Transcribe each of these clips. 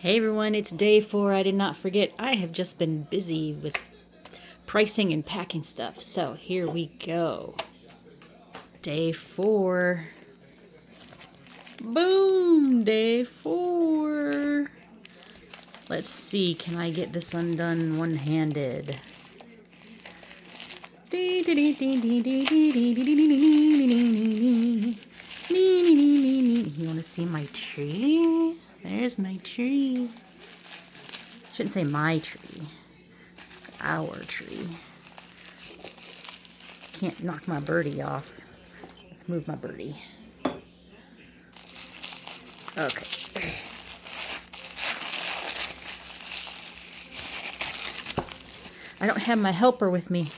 Hey everyone, it's day 4. I did not forget. I have just been busy with pricing and packing stuff. So here we go. Day 4. Boom! Day 4. Let's see, can I get this undone one-handed? You want to see my tree? There's my tree. Shouldn't say my tree. Our tree. Can't knock my birdie off. Let's move my birdie. Okay. I don't have my helper with me.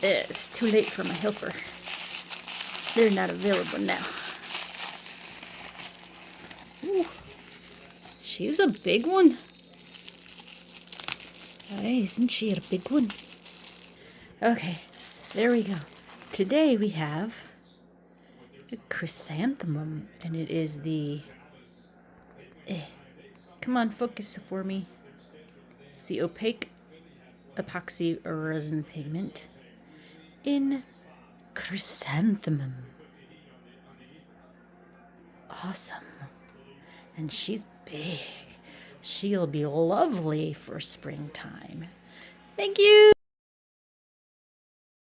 It's too late for my helper. They're not available now. Ooh. She's a big one. Hey, isn't she a big one? Okay, there we go. Today we have a chrysanthemum, and it is the... Come on, focus for me. It's the opaque epoxy resin pigment in chrysanthemum. Awesome. And she's big. She'll be lovely for springtime. Thank you.